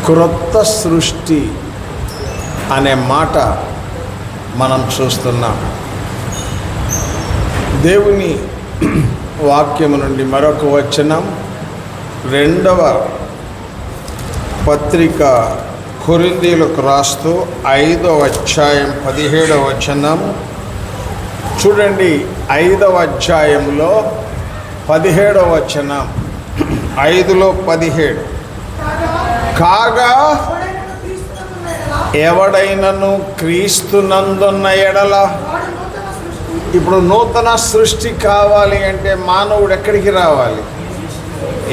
క్రొత్త సృష్టి అనే మాట మనం చూస్తున్నాం. దేవుని వాక్యము నుండి మరొక వచనం, 2వ పత్రిక కొరింథీయులకు రాస్తూ 5వ అధ్యాయం 17వ వచనం చూడండి. 5వ అధ్యాయంలో 17వ వచనం, 5:17 కాగా ఎవడైనను క్రీస్తునందున్న ఎడల. ఇప్పుడు నూతన సృష్టి కావాలి అంటే మానవుడు ఎక్కడికి రావాలి?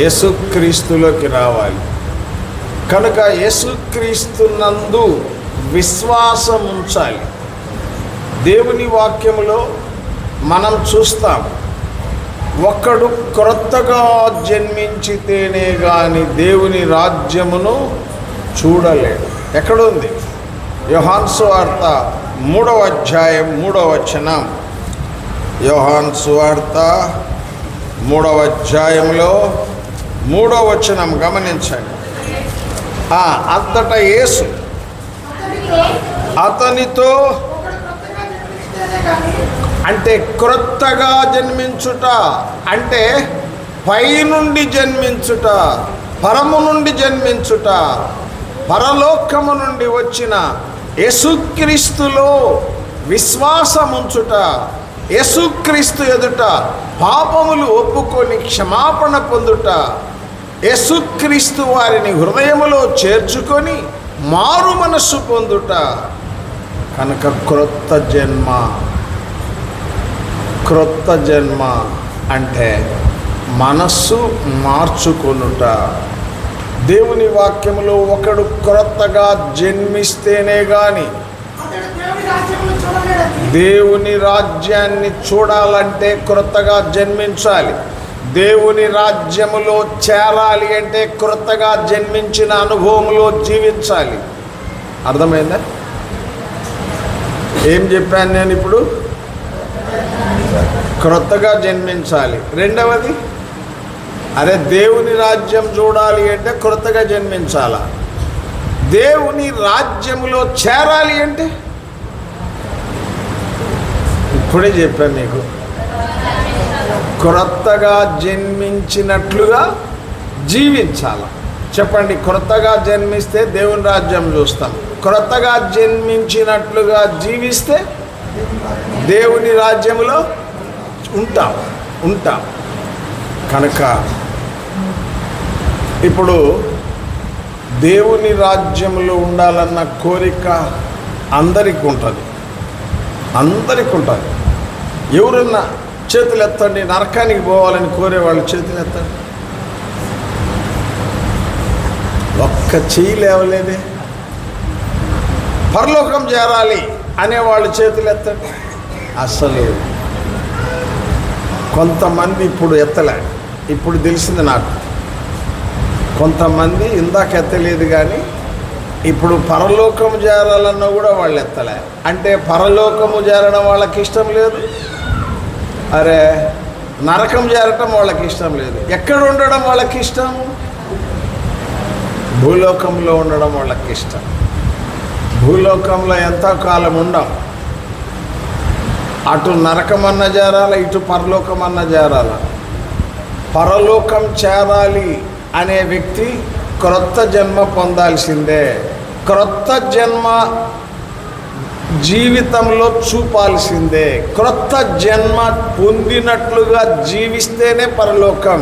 యేసుక్రీస్తులోకి రావాలి. కనుక యేసుక్రీస్తునందు విశ్వాసం ఉంచాలి. దేవుని వాక్యములో మనం చూస్తాం, ఒక్కడు క్రొత్తగా జన్మించితేనే గాని దేవుని రాజ్యమును చూడలేడు. ఎక్కడుంది? యోహాను సువార్త 3వ అధ్యాయం 3వ వచనం. యోహాను సువార్త 3వ అధ్యాయంలో 3వ వచనం గమనించండి. అంతటా యేసు అతనితో, అంటే క్రొత్తగా జన్మించుట అంటే పైనుండి జన్మించుట, పరము నుండి జన్మించుట, పరలోకము నుండి వచ్చిన యేసుక్రీస్తులో విశ్వాసముంచుట, యేసుక్రీస్తు ఎదుట పాపములు ఒప్పుకొని క్షమాపణ పొందుట, యేసుక్రీస్తు వారిని హృదయములో చేర్చుకొని మారు మనస్సు పొందుట. కనుక క్రొత్త జన్మ అంటే మనస్సు మార్చుకొనుట. దేవుని వాక్యములో ఒకడు క్రొత్తగా జన్మిస్తేనే గాని దేవుని రాజ్యాన్ని చూడాలంటే క్రొత్తగా జన్మించాలి. దేవుని రాజ్యములో చేరాలి అంటే క్రొత్తగా జన్మించిన అనుభవంలో జీవించాలి. అర్థమైందా? ఏం చెప్పాను నేను ఇప్పుడు? క్రొత్తగా జన్మించాలి. రెండవది, దేవుని రాజ్యం చూడాలి అంటే క్రొత్తగా జన్మించాలా? దేవుని రాజ్యములో చేరాలి అంటే ఇప్పుడే చెప్పాను నీకు, క్రొత్తగా జన్మించినట్లుగా జీవించాల. చెప్పండి, క్రొత్తగా జన్మిస్తే దేవుని రాజ్యం చూస్తాం, క్రొత్తగా జన్మించినట్లుగా జీవిస్తే దేవుని రాజ్యములో ఉంటాం. కనుక ఇప్పుడు దేవుని రాజ్యంలో ఉండాలన్న కోరిక అందరికీ ఉంటుంది. ఎవరన్నా చేతులు ఎత్తండి. నరకానికి పోవాలని కోరేవాళ్ళు చేతులు ఎత్తండి. ఒక్క చెయ్యి లేవలేదే. పరలోకం చేరాలి అనేవాళ్ళు చేతులు ఎత్తండి. అసలు కొంతమంది ఇప్పుడు ఎత్తలే. ఇప్పుడు తెలిసింది నాకు, కొంతమంది ఇందాక ఎత్తలేదు కానీ ఇప్పుడు పరలోకము చేరాలన్నా కూడా వాళ్ళు ఎత్తలే. అంటే పరలోకము చేరడం వాళ్ళకి ఇష్టం లేదు, నరకం చేరటం వాళ్ళకి ఇష్టం లేదు. ఎక్కడ ఉండడం వాళ్ళకి ఇష్టం? భూలోకంలో ఉండడం వాళ్ళకి ఇష్టం. భూలోకంలో ఎంతో కాలం ఉండం. అటు నరకమన్న చేరాల, ఇటు పరలోకమన్న చేరాల. పరలోకం చేరాలి అనే వ్యక్తి క్రొత్త జన్మ పొందాల్సిందే. క్రొత్త జన్మ జీవితంలో చూపాల్సిందే. క్రొత్త జన్మ పొందినట్లుగా జీవిస్తేనే పరలోకం.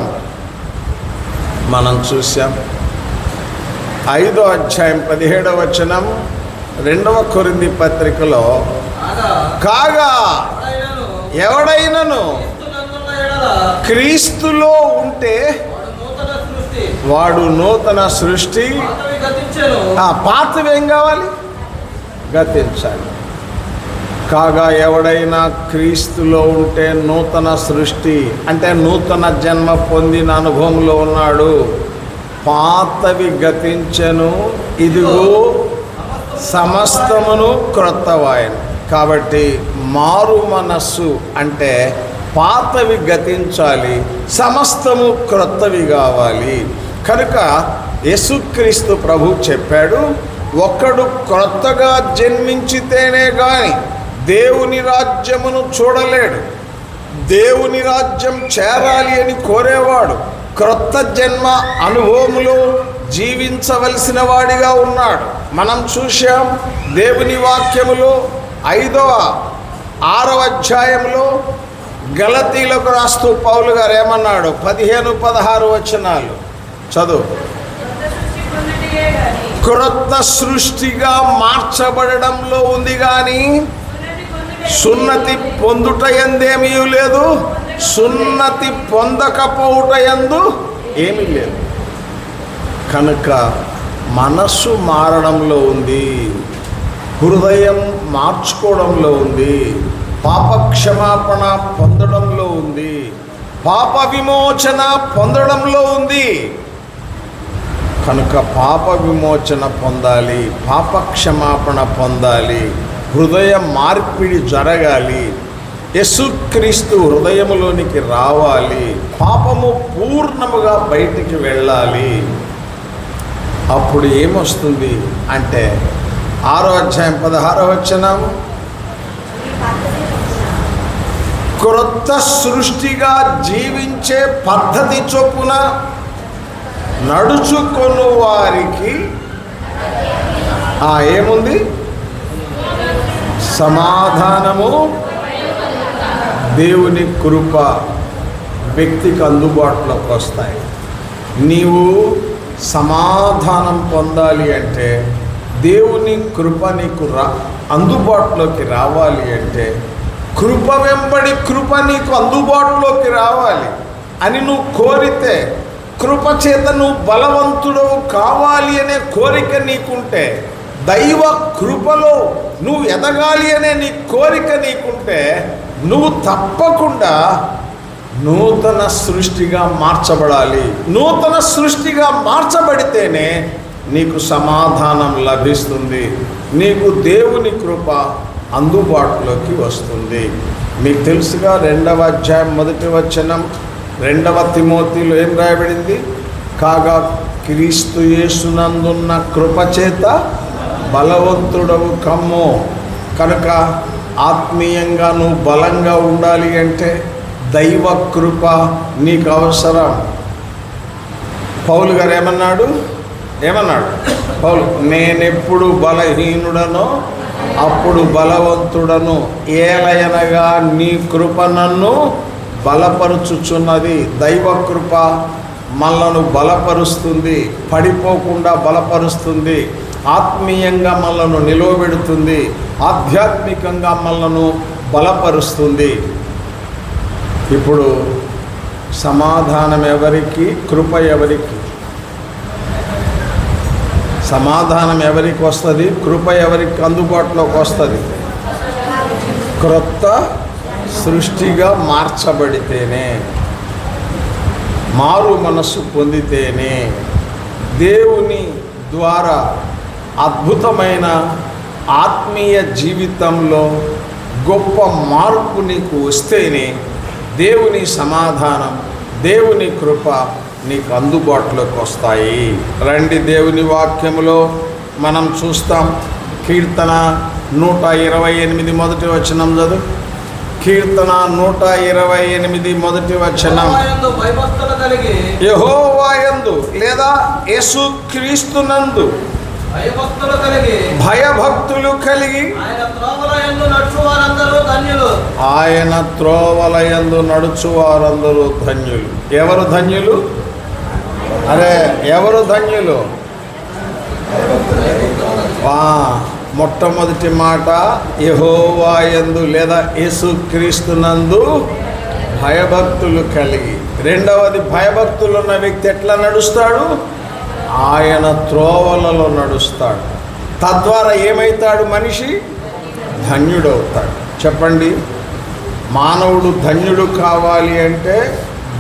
మనం చూసాం 5వ అధ్యాయం 17వ వచనం 2వ కొరింథీ పత్రికలో, కాగా ఎవడైనను క్రీస్తులో ఉంటే వాడు నూతన సృష్టి. పాతవి ఏం కావాలి? గతించాలి. కాగా ఎవడైనా క్రీస్తులో ఉంటే నూతన సృష్టి అంటే నూతన జన్మ పొందిన అనుభవంలో ఉన్నాడు. పాతవి గతించెను, ఇదిగో సమస్తమును క్రొత్తవాయను. కాబట్టి మారు మనస్సు అంటే పాతవి గతించాలి, సమస్తము క్రొత్తవి కావాలి. కనుక యేసుక్రీస్తు ప్రభు చెప్పాడు, ఒక్కడు క్రొత్తగా జన్మించితేనే గాని దేవుని రాజ్యమును చూడలేడు. దేవుని రాజ్యం చేరాలి అని కోరేవాడు క్రొత్త జన్మ అనుభవములో జీవించవలసిన వాడిగా ఉన్నాడు. మనం చూశాం దేవుని వాక్యములో 6వ అధ్యాయంలో గలతీలకు రాస్తూ పౌలు గారు ఏమన్నాడు? 15-16 వచనాలు చదువు. క్రొత్త సృష్టిగా మార్చబడడంలో ఉంది కానీ సున్నతి పొందుట యందేమీ లేదు, సున్నతి పొందకపోవుట యందు ఏమీ లేదు. కనుక మనస్సు మారడంలో ఉంది, హృదయం మార్చుకోవడంలో ఉంది, పాప క్షమాపణ పొందడంలో ఉంది, పాప విమోచన పొందడంలో ఉంది. కనుక పాప విమోచన పొందాలి, పాప క్షమాపణ పొందాలి, హృదయ మార్పిడి జరగాలి, యేసుక్రీస్తు హృదయములోనికి రావాలి, పాపము పూర్ణముగా బయటికి వెళ్ళాలి. అప్పుడు ఏమొస్తుంది అంటే 6వ అధ్యాయం 16వ వచనం, క్రొత్త సృష్టిగా జీవించే పద్ధతి చొప్పున నడుచుకొను వారికి ఏముంది? సమాధానము, దేవుని కృప వ్యక్తికి అందుబాటులోకి వస్తాయి. నీవు సమాధానం పొందాలి అంటే, దేవుని కృప నీకు అందుబాటులోకి రావాలి అంటే, కృప వెంబడి కృప నీకు అందుబాటులోకి రావాలి అని నువ్వు కోరితే, కృప చేత నువ్వు బలవంతుడవు కావాలి అనే కోరిక నీకుంటే, దైవ కృపలో నువ్వు ఎదగాలి అనే నీ కోరిక నీకుంటే, నువ్వు తప్పకుండా నూతన సృష్టిగా మార్చబడాలి. నూతన సృష్టిగా మార్చబడితేనే నీకు సమాధానం లభిస్తుంది, నీకు దేవుని కృప అందుబాటులోకి వస్తుంది. మీకు తెలుసుగా 2వ అధ్యాయం 1వ వచనం 2వ తిమోతిలో ఏం రాయబడింది? కాగా క్రీస్తు యేసునందున్న కృపచేత బలవంతుడవు కమ్ము. కనుక ఆత్మీయంగా నువ్వు బలంగా ఉండాలి అంటే దైవ కృప నీకు అవసరం. పౌలు గారు ఏమన్నాడు? పౌలు, నేనెప్పుడు బలహీనుడనో అప్పుడు బలవంతుడను, ఏలయనగా నీ కృప నన్ను బలపరుచుచున్నది. దైవ కృప మనలను బలపరుస్తుంది, పడిపోకుండా బలపరుస్తుంది, ఆత్మీయంగా మనలను నిలవబెడుతుంది, ఆధ్యాత్మికంగా మనలను బలపరుస్తుంది. ఇప్పుడు సమాధానం ఎవరికి? కృప ఎవరికి? సమాధానం ఎవరికి వస్తుంది? కృప ఎవరికి అందుబాటులోకి వస్తుంది? క్రొత్త సృష్టిగా మార్చబడితేనే, మారు మనస్సు పొందితేనే, దేవుని ద్వారా అద్భుతమైన ఆత్మీయ జీవితంలో గొప్ప మార్పు నీకు వస్తేనే దేవుని సమాధానం, దేవుని కృప నీకు అందుబాటులోకి వస్తాయి. రండి, దేవుని వాక్యములో మనం చూస్తాం. కీర్తన 128 మొదటి వచనం చదువు. కీర్తన 128 మొదటి వచనం. యెహోవా యందు లేదా యేసుక్రీస్తునందు భయభక్తులు కలిగి ఆయన త్రోవల యందు నడుచు వారందరూ ధన్యులు. ఎవరు ధన్యులు? ఎవరు ధన్యులు? మొట్టమొదటి మాట యెహోవా యందు లేదా యేసుక్రీస్తునందు భయభక్తులు కలిగి. రెండవది, భయభక్తులు ఉన్న వ్యక్తి ఎట్లా నడుస్తాడు? ఆయన త్రోవలలో నడుస్తాడు. తద్వారా ఏమవుతాడు? మనిషి ధన్యుడవుతాడు. చెప్పండి, మానవుడు ధన్యుడు కావాలి అంటే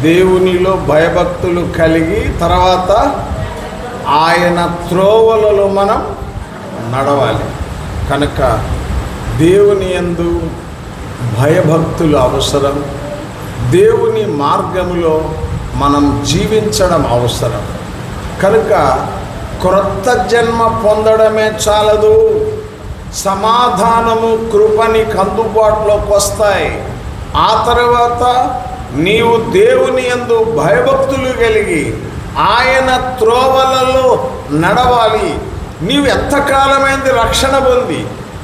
దేవునిలో భయభక్తులు కలిగి, తర్వాత ఆయన త్రోవలలో మనం నడవాలి. కనుక దేవుని యందు భయభక్తులు అవసరం. దేవుని మార్గములో మనం జీవించడం అవసరం. కనుక క్రొత్త జన్మ పొందడమే చాలదు, సమాధానము కృపని అందుబాటులోకి వస్తాయి. ఆ తర్వాత నీవు దేవుని యందు భయభక్తులు కలిగి ఆయన త్రోవలలో నడవాలి. నీవు ఎంతకాలమైంది రక్షణ పొంది,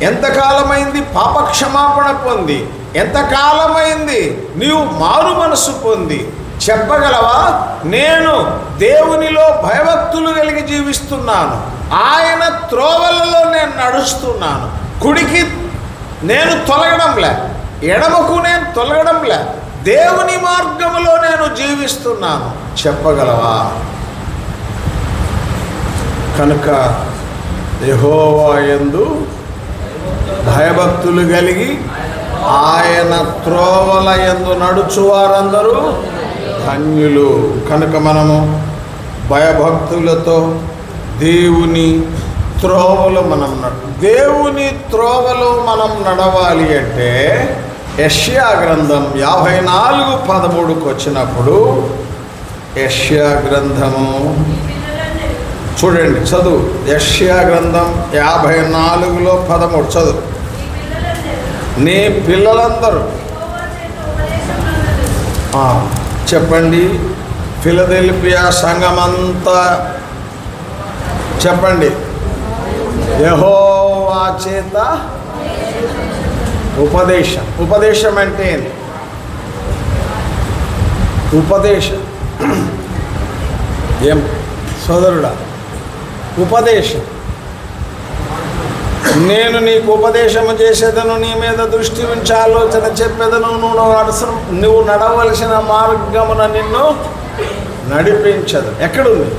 ఎంతకాలమైంది పాపక్షమాపణ పొంది, ఎంతకాలమైంది నీవు మారు మనసు పొంది చెప్పగలవా? నేను దేవునిలో భయభక్తులు కలిగి జీవిస్తున్నాను, ఆయన త్రోవలలో నేను నడుస్తున్నాను, కుడికి నేను తొలగడంలే, ఎడమకు నేను తొలగడంలే, దేవుని మార్గములో నేను జీవిస్తున్నాను చెప్పగలవా? కనుక యెహోవా యందు భయభక్తులు కలిగి ఆయన త్రోవల యందు నడుచువారందరూ ధన్యులు. కనుక మనము భయభక్తులతో దేవుని త్రోవలో దేవుని త్రోవలో మనం నడవాలి అంటే యెషయా గ్రంథం 54:13 వచ్చినప్పుడు, యెషయా గ్రంథము చూడండి, చదువు. యెషయా గ్రంథం 54:13 చదువు. నీ పిల్లలందరూ చెప్పండి. ఫిలదెల్ఫియా సంఘమంతా చెప్పండి. యెహోవా చేత ఉపదేశం. ఉపదేశం అంటే ఏంటి? ఉపదేశం ఏం సోదరుడా? ఉపదేశం. నేను నీకు ఉపదేశము చేసేదను, నీ మీద దృష్టి ఉంచి ఆలోచన చెప్పేదను, నువ్వు నడవలసిన మార్గమున నిన్ను నడిపించదు. ఎక్కడుంది?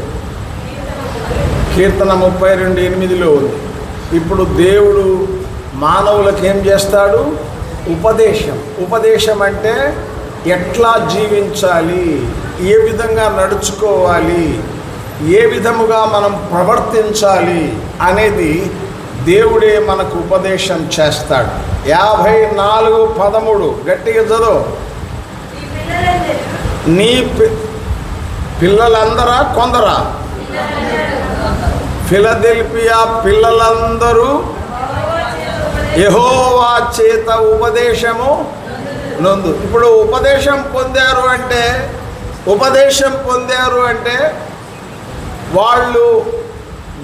కీర్తన 32:8 ఉంది. ఇప్పుడు దేవుడు మానవులకు ఏం చేస్తాడు? ఉపదేశం. ఉపదేశం అంటే ఎట్లా జీవించాలి, ఏ విధంగా నడుచుకోవాలి, ఏ విధముగా మనం ప్రవర్తించాలి అనేది దేవుడే మనకు ఉపదేశం చేస్తాడు. 54:13 గట్టిగా చదువు. నీ పిల్లలందరా కొందరా? ఫిలదెల్ఫియా పిల్లలందరూ యెహోవా చేత ఉపదేశము నొందు. ఇప్పుడు ఉపదేశం పొందారు అంటే వాళ్ళు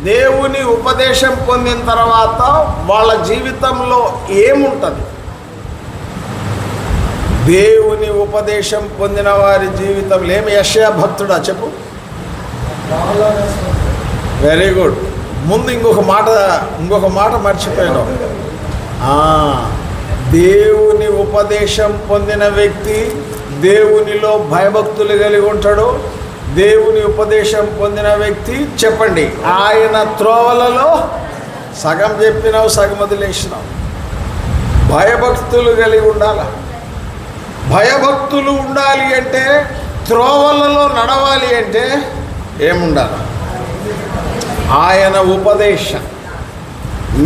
దేవుని ఉపదేశం పొందిన తర్వాత వాళ్ళ జీవితంలో ఏముంటుంది? దేవుని ఉపదేశం పొందిన వారి జీవితంలో ఏమి? యెషయా భక్తుడా చెప్పు. Very good. ముందు ఇంకొక మాట మర్చిపోయాను. దేవుని ఉపదేశం పొందిన వ్యక్తి దేవునిలో భయభక్తులు కలిగి ఉంటాడు. దేవుని ఉపదేశం పొందిన వ్యక్తి చెప్పండి, ఆయన త్రోవలలో సగం చెప్పినావు, సగం వదిలేసినావు. భయభక్తులు కలిగి ఉండాలి. భయభక్తులు ఉండాలి అంటే, త్రోవలలో నడవాలి అంటే ఏముండాలి? ఆయన ఉపదేశం.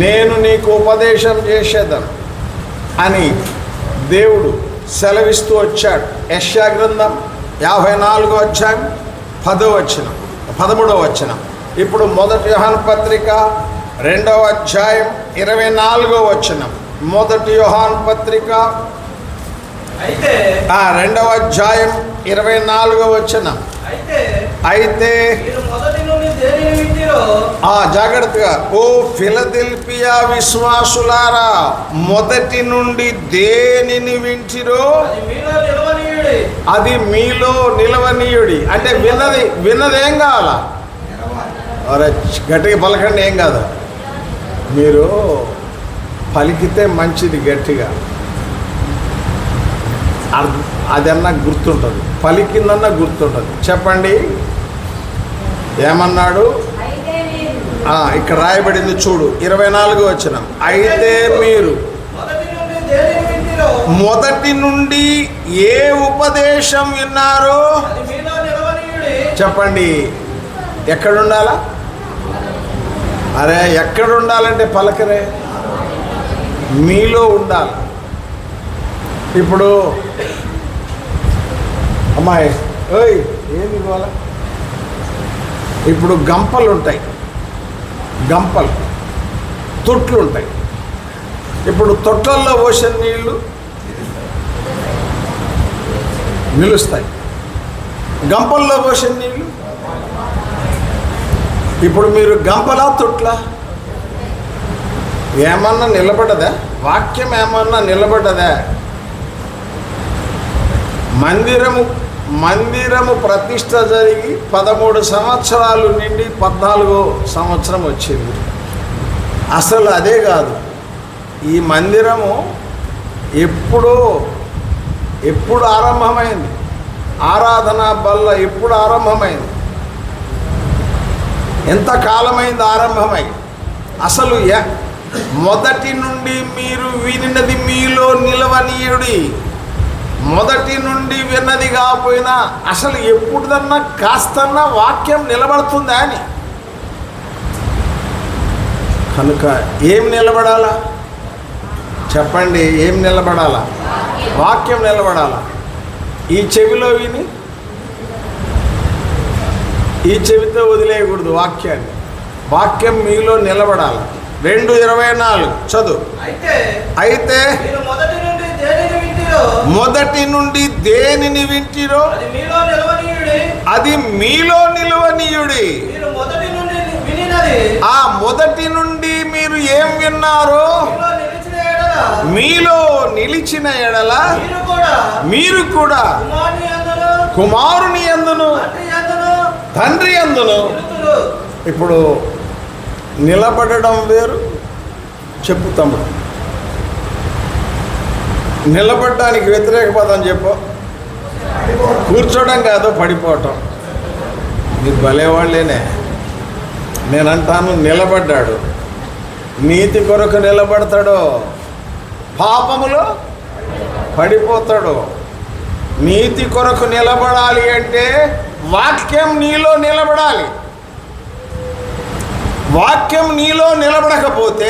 నేను నీకు ఉపదేశం చేసేదాను అని దేవుడు సెలవిస్తూ వచ్చాడు. యెషయా గ్రంథం 54:13. ఇప్పుడు 1 యోహాను పత్రిక 2:24. 1 యోహాను పత్రిక 2:24. అయితే జాగ్రత్తగా, ఓ ఫిలదెల్ఫియా విశ్వాసులారా, మొదటి నుండి దేనిని వింటిరో అది మీలో నిలవనీయుడి. అంటే విన్నదేం కావాలా? అరే గట్టిగా పలకండి, ఏం కాదు. మీరు పలికితే మంచిది, గట్టిగా అదన్నా గుర్తుంటుంది, పలికిందన్నా గుర్తుంటుంది. చెప్పండి, ఏమన్నాడు? ఇక్కడ రాయబడింది చూడు, 24. అయితే మీరు మొదటి నుండి ఏ ఉపదేశం విన్నారో చెప్పండి. ఎక్కడుండాలా? అరే ఎక్కడుండాలంటే పలకరే, మీలో ఉండాలి. ఇప్పుడు అమ్మాయి ఓయ్ ఏంది ఇవ్వాల? ఇప్పుడు గంపలు ఉంటాయి, గంపలు, తొట్లు ఉంటాయి. ఇప్పుడు తొట్లల్లో పోసిన నీళ్లు నిలుస్తాయి, గంపల్లో పోసిన నీళ్ళు. ఇప్పుడు మీరు గంపలా తొట్లా? ఏమన్నా నిలబడ్డదా? వాక్యం ఏమన్నా నిలబడ్డదా? మందిరము ప్రతిష్ట జరిగి 13 సంవత్సరాలు నిండి 14వ సంవత్సరం వచ్చింది. అసలు అదే కాదు, ఈ మందిరము ఎప్పుడు ఆరంభమైంది? ఆరాధన బల్ల ఎప్పుడు ఆరంభమైంది? ఎంత కాలమైంది ఆరంభమై? అసలు మొదటి నుండి మీరు వినినది మీలో నిలవనీయుడి. మొదటి నుండి విన్నది కాకపోయినా అసలు ఎప్పుడుదన్నా కాస్తన్నా వాక్యం నిలబడుతుందా అని. కనుక ఏం నిలబడాలా చెప్పండి? ఏం నిలబడాలా? వాక్యం నిలబడాలా. ఈ చెవిలో విని ఈ చెవితో వదిలేయకూడదు వాక్యాన్ని. వాక్యం మీలో నిలబడాలి. 2:24 చదువు. అయితే మొదటి నుండి దేనిని వింటిరో అది మీలో నిలవనీయుడి. ఆ మొదటి నుండి మీరు ఏం విన్నారో మీలో నిలిచిన ఎడల మీరు కూడా కుమారుని యందును తండ్రి యందును. ఇప్పుడు నిలబడడం వేరు, చెప్పు తమ్ముడు. నిలబడడానికి వ్యతిరేక పదం చెప్పు. కూర్చోవడం కాదు, పడిపోవటం. మీరు భలేవాళ్ళేనే. నేనంటాను, నిలబడ్డాడు. నీతి కొరకు నిలబడతాడు, పాపములో పడిపోతాడు. నీతి కొరకు నిలబడాలి అంటే వాక్యం నీలో నిలబడాలి. వాక్యం నీలో నిలబడకపోతే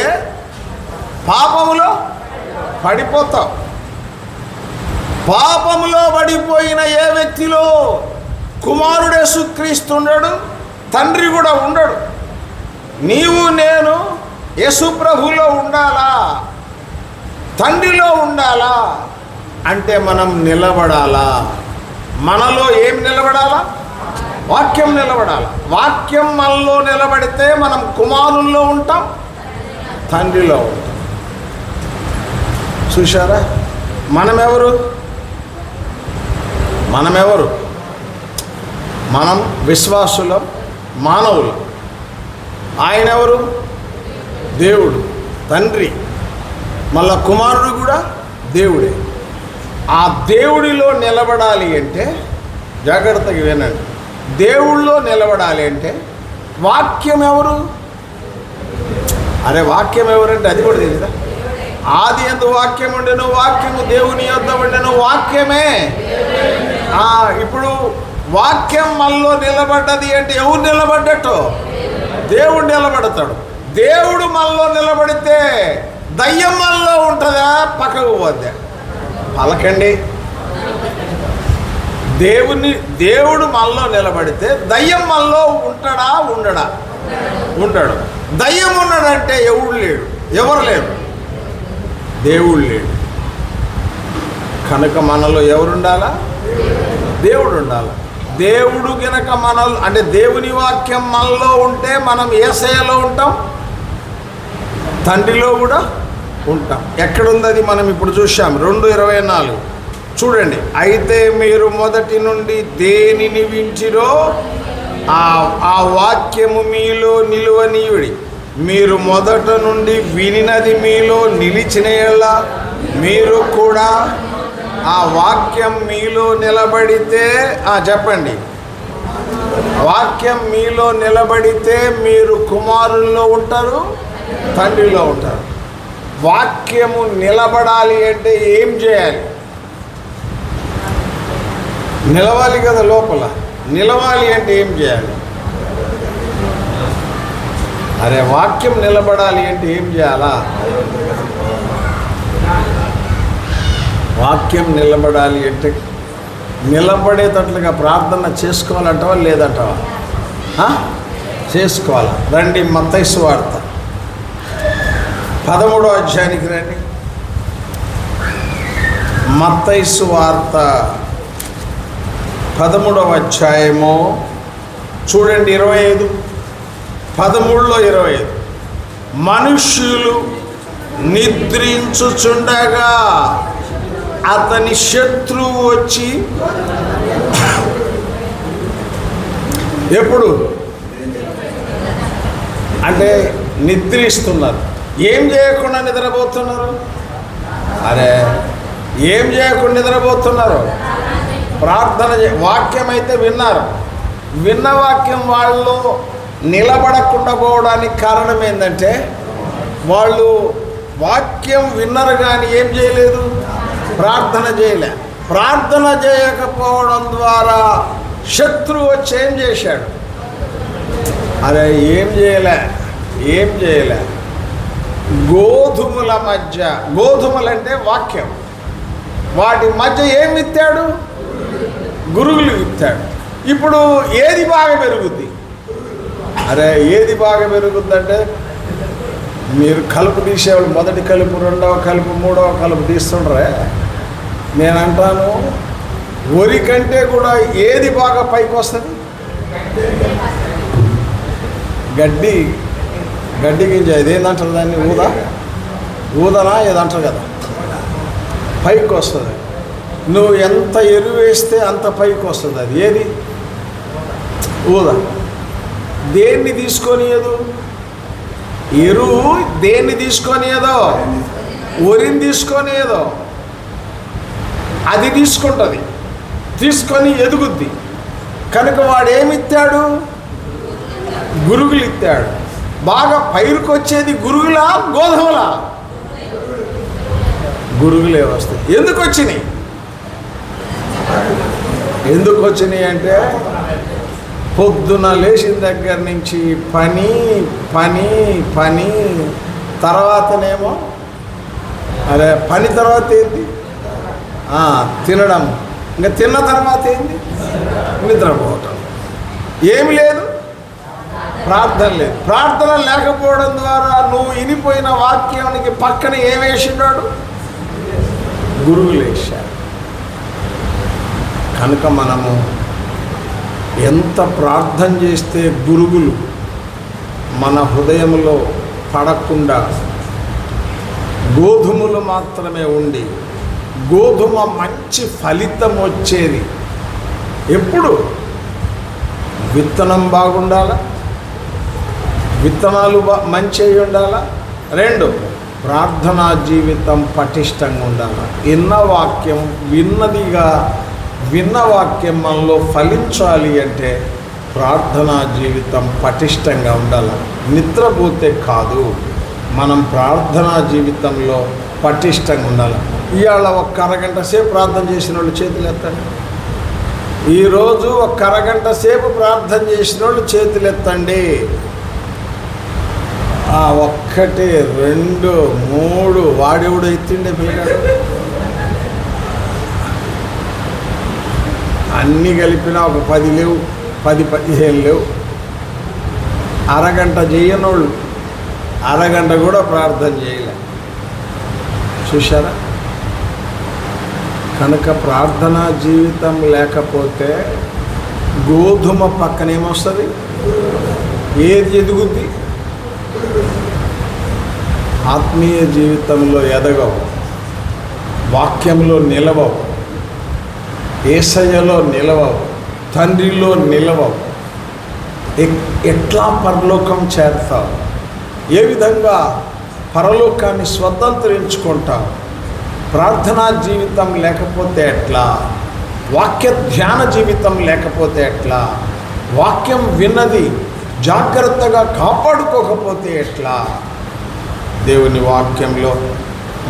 పాపములో పడిపోతావు. పాపములో పడిపోయిన ఏ వ్యక్తిలో కుమారుడు యేసుక్రీస్తు ఉండడు, తండ్రి కూడా ఉండడు. నీవు నేను యేసు ప్రభులో ఉండాలా, తండ్రిలో ఉండాలా అంటే మనం నిలబడాలా. మనలో ఏం నిలబడాలా? వాక్యం నిలబడాలి. వాక్యం మనలో నిలబడితే మనం కుమారుల్లో ఉంటాం, తండ్రిలో ఉంటాం. చూశారా? మనమెవరు? మనం విశ్వాసులం, మానవులు. ఆయన ఎవరు? దేవుడు, తండ్రి. మళ్ళా కుమారుడు కూడా దేవుడే. ఆ దేవుడిలో నిలబడాలి అంటే జాగ్రత్తగా వినండి. దేవుళ్ళో నిలబడాలి అంటే వాక్యం ఎవరు? అరే వాక్యం ఎవరంటే అది కూడా తెలియదా? ఆది యందు వాక్యం ఉండెను, వాక్యము దేవుని యొద్ద ఉండెను, వాక్యమే. ఇప్పుడు వాక్యం మనలో నిలబడ్డది అంటే ఎవరు నిలబడ్డట్టు? దేవుడు నిలబడతాడు. దేవుడు మనలో నిలబడితే దయ్యం మనలో ఉంటుందా, పక్కకు పోద్దా? పలకండి. దేవుడు మనలో నిలబడితే దయ్యం మనలో ఉంటాడా, ఉండడా? ఉంటాడు. దయ్యం ఉన్నాడంటే ఎవరు లేడు, దేవుడు లేడు. కనుక మనలో ఎవరుండాలా? దేవుడు ఉండాలి. దేవుడు గనక మనలో అంటే దేవుని వాక్యం మనలో ఉంటే మనం యేసయ్యలో ఉంటాం, తండ్రిలో కూడా ఉంటాం. ఎక్కడుంది అది? మనం ఇప్పుడు చూసాం. 2:24 చూడండి. అయితే మీరు మొదటి నుండి దేనిని వింటిరో ఆ వాక్యము మీలో నిలువనీయుడి. మీరు మొదట నుండి వినినది మీలో నిలిచిన యెడల మీరు కూడా ఆ వాక్యం మీలో నిలబడితే చెప్పండి. వాక్యం మీలో నిలబడితే మీరు కుమారుల్లో ఉంటారు, తండ్రిలో ఉంటారు. వాక్యము నిలబడాలి అంటే ఏం చేయాలి? నిలవాలి కదా. లోపల నిలవాలి అంటే ఏం చేయాలి? అరే వాక్యం నిలబడాలి అంటే ఏం చేయాలా? వాక్యం నిలబడాలి అంటే నిలబడేటట్లుగా ప్రార్థన చేసుకోవాలంటావా లేదంటావా? చేసుకోవాలి. రండి మత్తయి సువార్త 13వ అధ్యాయానికి రండి. మత్తయి సువార్త 13వ అధ్యాయము చూడండి 25, 13లో 25. మనుష్యులు నిద్రించుచుండగా అతని శత్రువు వచ్చి, ఎప్పుడు అంటే నిద్రిస్తున్నారు. ఏం చేయకుండా నిద్రపోతున్నారు? అరే ఏం చేయకుండా నిద్రపోతున్నారు? ప్రార్థన వాక్యం అయితే విన్నారు. విన్న వాక్యం వాళ్ళు నిలబడకుండా పోవడానికి కారణం ఏంటంటే వాళ్ళు వాక్యం విన్నారు కానీ ఏం చేయలేదు, ప్రార్థన చేయలే. ప్రార్థన చేయకపోవడం ద్వారా శత్రువు వచ్చి ఏం చేశాడు? అరే ఏం చేయలే గోధుమల మధ్య, గోధుమలంటే వాక్యం, వాటి మధ్య ఏం విత్తాడు? గురుగులు విత్తాడు. ఇప్పుడు ఏది బాగా పెరుగుద్ది? అరే ఏది బాగా పెరుగుద్దంటే మీరు కలుపు తీసేవాళ్ళు మొదటి కలుపు, రెండవ కలుపు, మూడవ కలుపు తీస్తుండ్రే. నేనంటాను వరి కంటే కూడా ఏది బాగా పైకి వస్తుంది? గడ్డి గింజ. ఇదేంటంటారు దాన్ని? ఊదనా ఏదంటారు కదా, పైకి వస్తుంది. నువ్వు ఎంత ఎరువు వేస్తే అంత పైకి వస్తుంది. అది ఏది? ఊద. దేన్ని తీసుకొనియదు? ఎరువు దేన్ని తీసుకొనియదో? వరిని తీసుకొనియదో. అది తీసుకుంటుంది, తీసుకొని ఎదుగుద్ది. కనుక వాడు ఏమిత్తాడు? గురుగులు ఇత్తాడు. బాగా పైరుకు వచ్చేది గురుగులా గోధుమలా? గురుగులే వస్తాయి. ఎందుకు వచ్చినాయి అంటే పొద్దున లేచిన దగ్గర నుంచి పని పని పని, తర్వాతనేమో అదే పని తర్వాత ఏంటి? తినడం. ఇంకా తిన్న తర్వాత ఏంటి? నిద్రపోవటం. ఏమి లేదు, ప్రార్థన లేదు. ప్రార్థన లేకపోవడం ద్వారా నువ్వు వినిపోయిన వాక్యానికి పక్కన ఏమేసినాడు? గురువులు వేశాడు. కనుక మనము ఎంత ప్రార్థన చేస్తే గురుగులు మన హృదయంలో పడకుండా గోధుమలు మాత్రమే ఉండి గోధుమ మంచి ఫలితం వచ్చేది ఎప్పుడు? విత్తనం బాగుండాలా, విత్తనాలు మంచి అయి ఉండాలా. 2, ప్రార్థనా జీవితం పటిష్టంగా ఉండాలి. విన్న వాక్యం మనలో ఫలించాలి అంటే ప్రార్థనా జీవితం పటిష్టంగా ఉండాలి. నిద్రపోతే కాదు, మనం ప్రార్థనా జీవితంలో పటిష్టంగా ఉండాలి. ఇవాళ ఒక అరగంట సేపు ప్రార్థన చేసిన వాళ్ళు చేతులు ఎత్తండి. ఈరోజు ఒక అరగంట సేపు ప్రార్థన చేసిన వాళ్ళు చేతులు ఎత్తండి. 1, 2, 3 వాడెవడు ఎత్తిండే పిల్లగాడు? అన్నీ కలిపినా ఒక 10 లేవు, 10-15 లేవు. అరగంట చేయనోళ్ళు అరగంట కూడా ప్రార్థన చేయలే. చూశారా? కనుక ప్రార్థనా జీవితం లేకపోతే గోధుమ పక్కనేమొస్తుంది? ఏది ఎదుగుద్ది? ఆత్మీయ జీవితంలో ఎదగవు, వాక్యంలో నిలవవు, యేసయ్యలో నిలవవు, తండ్రిలో నిలవవు. ఎట్లా పరలోకం చేరుతావు? ఏ విధంగా పరలోకాన్ని స్వతంత్రించుకుంటావు? ప్రార్థనా జీవితం లేకపోతే ఎట్లా? వాక్య ధ్యాన జీవితం లేకపోతే ఎట్లా? వాక్యం విన్నది జాగ్రత్తగా కాపాడుకోకపోతే ఎట్లా? దేవుని వాక్యంలో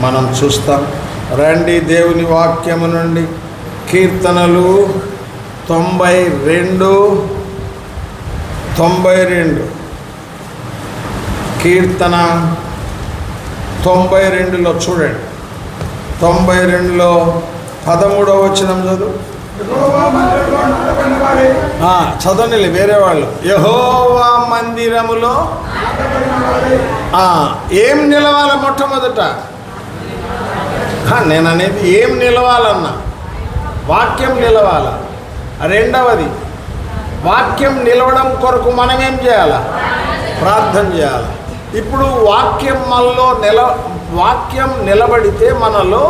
మనం చూస్తాం. రండి దేవుని వాక్యము నుండి కీర్తనలు 92 కీర్తన 92లో చూడండి. 92లో 13వ వచనం చదువు. చదవని వేరే వాళ్ళు. యెహోవా మందిరములో ఏం నిలవాలి? మొట్టమొదట నేను అనేది ఏం నిలవాలన్నా వాక్యం నిలవాల. రెండవది వాక్యం నిలవడం కొరకు మనం ఏం చేయాలి? ప్రార్థన చేయాలి. ఇప్పుడు వాక్యం నిలబడితే మనలో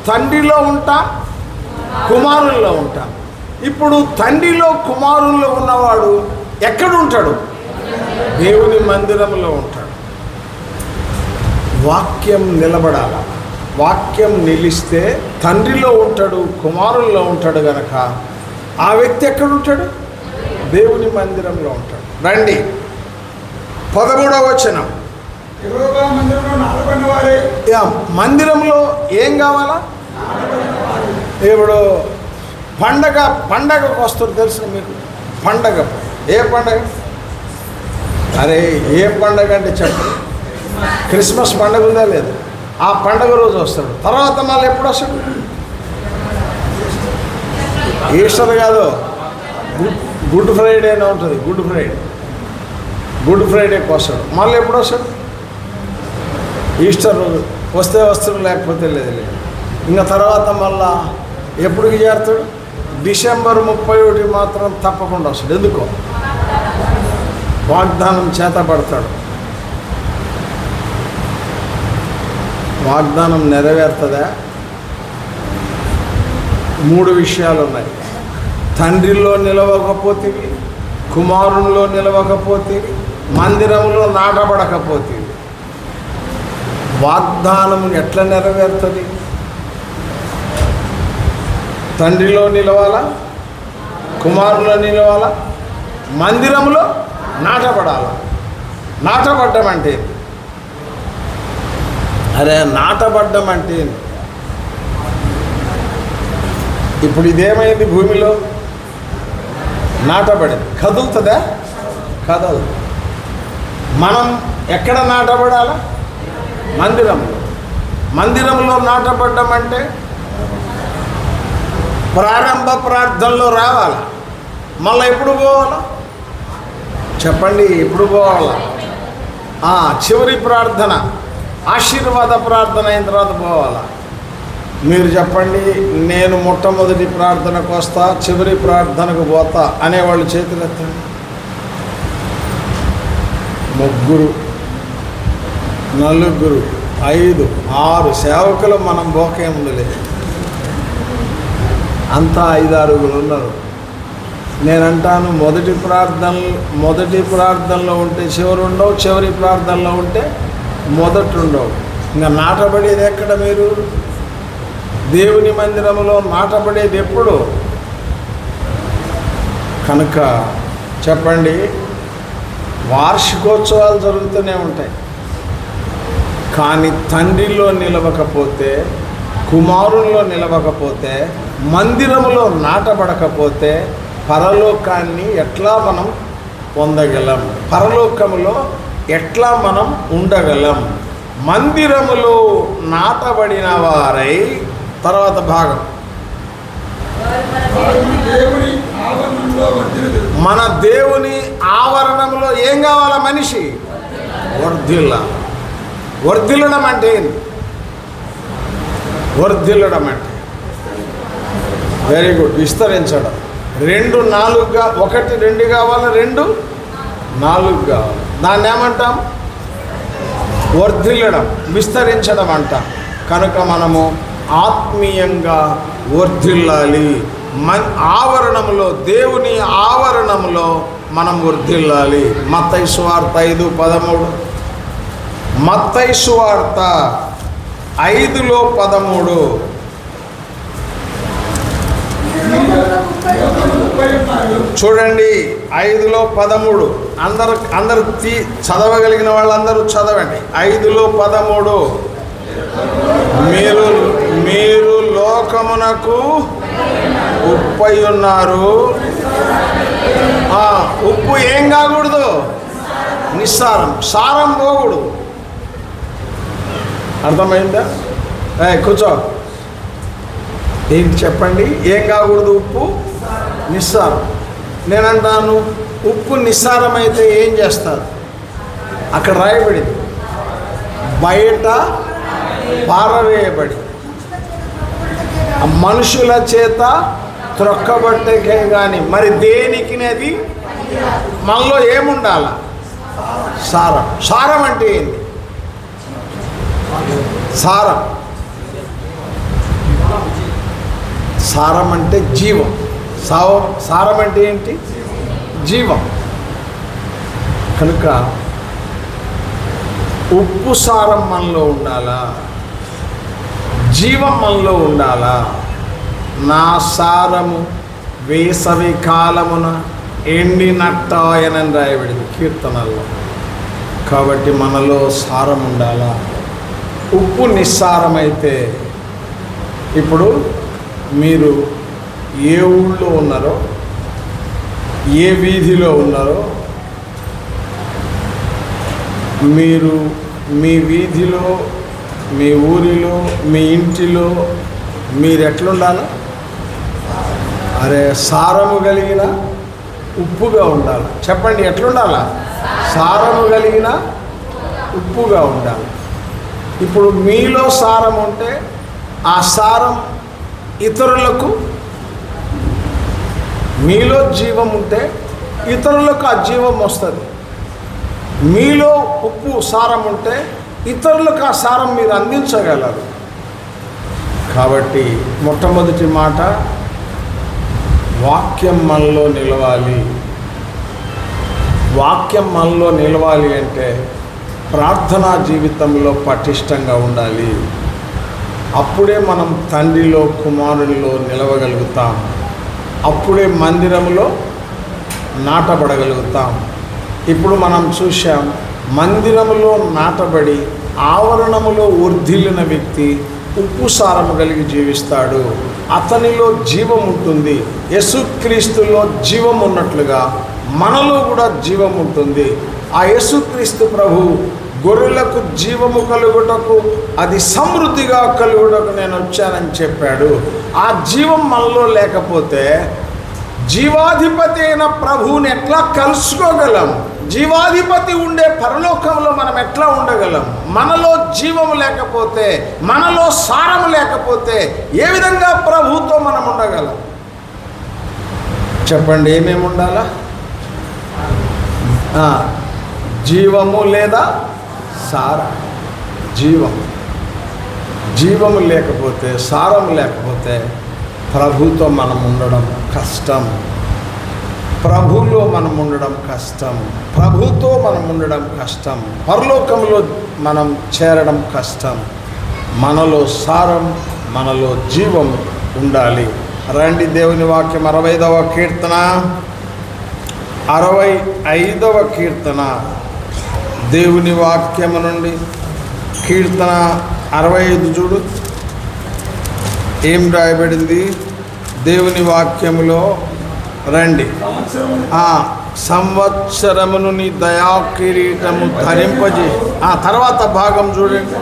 తండ్రిలో ఉంటాం, కుమారుల్లో ఉంటాం. ఇప్పుడు తండ్రిలో కుమారుల్లో ఉన్నవాడు ఎక్కడ ఉంటాడు? దేవుని మందిరంలో ఉంటాడు. వాక్యం నిలబడాల. వాక్యం నిలిస్తే తండ్రిలో ఉంటాడు, కుమారుల్లో ఉంటాడు. గనక ఆ వ్యక్తి ఎక్కడ ఉంటాడు? దేవుని మందిరంలో ఉంటాడు. రండి 13వ వచనం. మందిరంలో ఏం కావాలా? ఇప్పుడు పండగకు వస్తుంది తెలుసు మీకు. పండగ ఏ పండగ? అరే ఏ పండగ అంటే చెప్పండి. క్రిస్మస్ పండగ ఉందా లేదు? ఆ పండగ రోజు వస్తాడు. తర్వాత మళ్ళీ ఎప్పుడు వస్తాడు? ఈస్టర్ కాదు, గుడ్ ఫ్రైడే అని ఉంటుంది. గుడ్ ఫ్రైడేకి వస్తాడు. మళ్ళీ ఎప్పుడు వస్తాడు? ఈస్టర్ రోజు వస్తే వస్తాడు, లేకపోతే లేదు. ఇంకా తర్వాత మళ్ళా ఎప్పటికి చేరుతాడు? డిసెంబర్ 31 మాత్రం తప్పకుండా వస్తాడు. ఎందుకో వాగ్దానం చేతపడతాడు. వాగ్దానం నెరవేరుతుందా? 3 విషయాలు ఉన్నాయి. తండ్రిలో నిలవకపోతేవి, కుమారునిలో నిలవకపోతేవి, మందిరంలో నాటబడకపోతేవి. వాగ్దానం ఎట్లా నెరవేరుతుంది? తండ్రిలో నిలవాలా, కుమారులో నిలవాలా, మందిరంలో నాటబడాలా. నాటబడ్డం అంటే నాటబడ్డం అంటే ఇప్పుడు ఇదేమైంది? భూమిలో నాటబడింది. కదులుతుందా? కదలు. మనం ఎక్కడ నాటబడాలా? మందిరంలో నాటబడ్డం అంటే ప్రారంభ ప్రార్థనలో రావాలా. మళ్ళీ ఎప్పుడు పోవాలా చెప్పండి? ఎప్పుడు పోవాలా? చివరి ప్రార్థన, ఆశీర్వాద ప్రార్థన అయిన తర్వాత పోవాలా. మీరు చెప్పండి, నేను మొట్టమొదటి ప్రార్థనకు వస్తా, చివరి ప్రార్థనకు పోతా అనేవాళ్ళు చేతులు ఎత్తండి. 3, 4, 5, 6 సేవకులు మనం బోకేముండలేదు. అంతా 5, 6 ఉన్నారు. నేనంటాను మొదటి ప్రార్థనలో ఉంటే చివరి ఉండవు, చివరి ప్రార్థనలో ఉంటే మొదటి ఉండవు. ఇంకా నాటబడేది ఎక్కడ? మీరు దేవుని మందిరంలో నాటబడేది ఎప్పుడు? కనుక చెప్పండి, వార్షికోత్సవాలు జరుగుతూనే ఉంటాయి. కానీ తండ్రిలో నిలవకపోతే, కుమారుల్లో నిలవకపోతే, మందిరంలో నాటబడకపోతే పరలోకాన్ని ఎట్లా మనం పొందగలం? పరలోకములో ఎట్లా మనం ఉండగలం? మందిరములో నాటబడిన వారై, తర్వాత భాగం, మన దేవుని ఆవరణంలో ఏం కావాలా? మనిషి వర్ధిల్లడం అంటే వెరీ గుడ్. విస్తరించడం. 2, 4గా 1, 2 కావాలా, 2, 4 కావాలి. దాన్ని ఏమంటాం? వర్ధిల్లడం, విస్తరించడం అంటాం. కనుక మనము ఆత్మీయంగా వర్ధిల్లాలి. ఆవరణంలో, దేవుని ఆవరణంలో మనం వర్ధిల్లాలి. మత్తయి సువార్త 5:13. మత్తయి సువార్త 5:13. చూడండి, 5:13. అందరు చదవగలిగిన వాళ్ళందరూ చదవండి. 5:13. మీరు లోకమునకు ఉప్పై ఉన్నారు. ఉప్పు ఏం కాకూడదు? నిస్సారం, సారం పోకూడదు. అర్థమైందా? కూర్చో. ఏంటి చెప్పండి? ఏం కాకూడదు? ఉప్పు నిస్సారం. నేనంటాను ఉప్పు నిస్సారమైతే ఏం చేస్తారు? అక్కడ రాయబడింది, బయట పారవేయబడి మనుషుల చేత త్రొక్కబట్టకే కానీ మరి దేనికి అది మనలో ఏముండాల? సారం. సారం అంటే ఏంటి? సారం సారం అంటే జీవం. సారం అంటే ఏంటి? జీవం. కనుక ఉప్పు సారం మనలో ఉండాలా? జీవం మనలో ఉండాలా? నా సారము వేసవి కాలమున ఎండినట్టాయనని రాయబడింది కీర్తనల్లో. కాబట్టి మనలో సారం ఉండాలా? ఉప్పు నిస్సారమైతే, ఇప్పుడు మీరు ఏ ఊళ్ళో ఉన్నారో, ఏ వీధిలో ఉన్నారో, మీరు మీ వీధిలో, మీ ఊరిలో, మీ ఇంటిలో మీరు ఎట్లుండాలి? అరే సారము కలిగిన ఉప్పుగా ఉండాలి. చెప్పండి, ఎట్లుండాలా? సారము కలిగిన ఉప్పుగా ఉండాలి. ఇప్పుడు మీలో సారం ఉంటే ఆ సారం ఇతరులకు, మీలో జీవం ఉంటే ఇతరులకు ఆ జీవం వస్తుంది. మీలో ఉప్పు సారం ఉంటే ఇతరులకు ఆ సారం మీరు అందించగలరు. కాబట్టి మొట్టమొదటి మాట, వాక్యం మనలో నిలవాలి. వాక్యం మనలో నిలవాలి అంటే ప్రార్థనా జీవితంలో పటిష్టంగా ఉండాలి. అప్పుడే మనం తండ్రిలో, కుమారునిలో నిలవగలుగుతాం. అప్పుడే మందిరంలో నాటబడగలుగుతాం. ఇప్పుడు మనం చూసాం, మందిరములో నాటబడి ఆవరణములో వర్ధిల్లిన వ్యక్తి ఉప్పు సారము కలిగి జీవిస్తాడు. అతనిలో జీవం ఉంటుంది. యేసుక్రీస్తులో జీవం ఉన్నట్లుగా మనలో కూడా జీవం ఉంటుంది. ఆ యేసుక్రీస్తు ప్రభు గొర్రెలకు జీవము కలుగుటకు, అది సమృద్ధిగా కలుగుటకు నేను వచ్చానని చెప్పాడు. ఆ జీవం మనలో లేకపోతే జీవాధిపతి అయిన ప్రభువుని ఎట్లా కలుసుకోగలం? జీవాధిపతి ఉండే పరలోకంలో మనం ఎట్లా ఉండగలం? మనలో జీవము లేకపోతే, మనలో సారము లేకపోతే ఏ విధంగా ప్రభువుతో మనం ఉండగలం? చెప్పండి, ఏమేమి ఉండాలా? జీవము లేదా సారం. జీవము లేకపోతే, సారము లేకపోతే ప్రభుతో మనం ఉండడం కష్టం. ప్రభులో మనం ఉండడం కష్టం. ప్రభుతో మనం ఉండడం కష్టం. పరలోకంలో మనం చేరడం కష్టం. మనలో సారం, మనలో జీవం ఉండాలి. రండి, దేవుని వాక్యం 65వ కీర్తన, 65వ కీర్తన, దేవుని వాక్యము నుండి కీర్తన 65 చూడు, ఏం రాయబడింది దేవుని వాక్యములో. రండి. సంవత్సరమును నీ దయా కిరీటము ధరింపజే. తర్వాత భాగం చూడండి.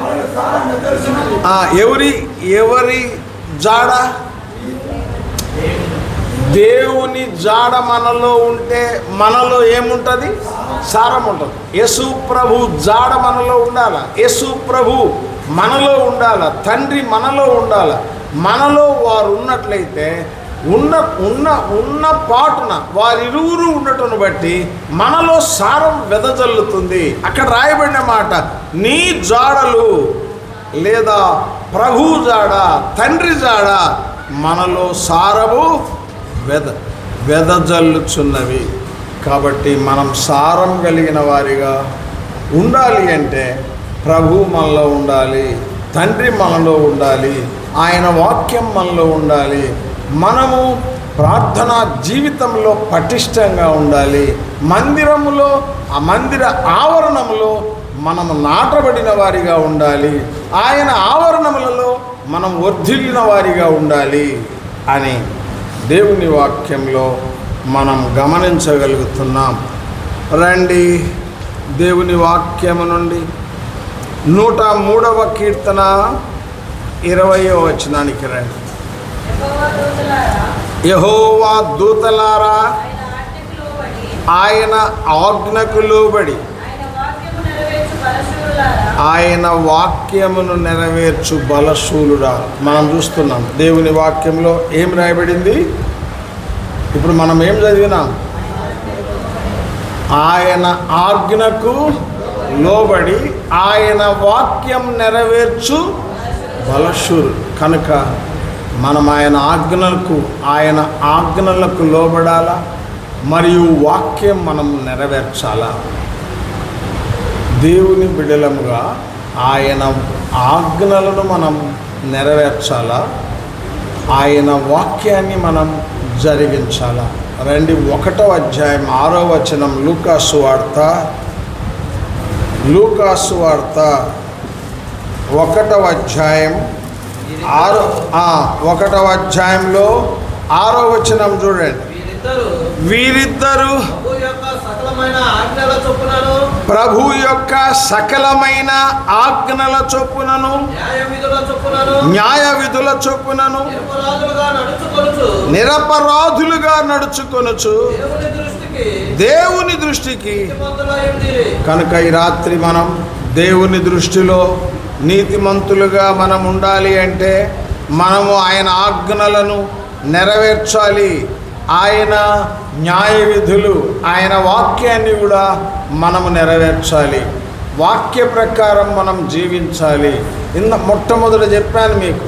ఎవరి జాడ? దేవుని జాడ మనలో ఉంటే మనలో ఏముంటుంది? సారం ఉంటుంది. యేసు ప్రభు జాడ మనలో ఉండాల. యేసు ప్రభు మనలో ఉండాల. తండ్రి మనలో ఉండాల. మనలో వారు ఉన్నట్లయితే ఉన్న పాటున వారిరువురు ఉండటం బట్టి మనలో సారం వెదజల్లుతుంది. అక్కడ రాయబడిన మాట, నీ జాడలు లేదా ప్రభు జాడ, తండ్రి జాడ మనలో సారము వెదజల్లుచున్నవి. కాబట్టి మనం సారం కలిగిన వారిగా ఉండాలి అంటే ప్రభు మనలో ఉండాలి, తండ్రి మనలో ఉండాలి, ఆయన వాక్యం మనలో ఉండాలి. మనము ప్రార్థనా జీవితంలో పటిష్టంగా ఉండాలి. మందిరములో, ఆ మందిర ఆవరణములో మనము నాటబడిన వారిగా ఉండాలి. ఆయన ఆవరణములలో మనం వర్ధిల్లిన వారిగా ఉండాలి అని దేవుని వాక్యంలో మనం గమనించగలుగుతున్నాం. రండి, దేవుని వాక్యము నుండి 103వ కీర్తన 20వ వచనానికి రండి. యెహోవా దూతలారా ఆయన ఆజ్ఞకు లోబడి ఆయన వాక్యమును నెరవేర్చు బలశూలుడా. మనం చూస్తున్నాం దేవుని వాక్యంలో ఏం రాయబడింది. ఇప్పుడు మనం ఏం చదివినాం? ఆయన ఆజ్ఞకు లోబడి ఆయన వాక్యం నెరవేర్చు బలశూరు. కనుక మనం ఆయన ఆజ్ఞలకు లోబడాలా, మరియు వాక్యం మనం నెరవేర్చాలా. దేవుని బిడ్డలముగా ఆయన ఆజ్ఞలను మనం నెరవేర్చాలా, ఆయన వాక్యాన్ని మనం జరిగించాలా. రండి, 1వ అధ్యాయం 6వ వచనం, లూకాసు వార్త 1వ అధ్యాయం 1వ అధ్యాయంలో 6వ వచనం చూడండి. వీరిద్దరు ప్రభు యొక్క సకలమైన ఆజ్ఞల చొప్పునను న్యాయ విధుల చొప్పునను నిరపరాధులుగా నడుచుకొనుచు దేవుని దృష్టికి. కనుక ఈ రాత్రి మనం దేవుని దృష్టిలో నీతిమంతులుగా మనం ఉండాలి అంటే మనము ఆయన ఆజ్ఞలను నెరవేర్చాలి. ఆయన న్యాయ విధులు, ఆయన వాక్యాన్ని కూడా మనము నెరవేర్చాలి. వాక్య ప్రకారం మనం జీవించాలి. మొట్టమొదట చెప్పాను మీకు,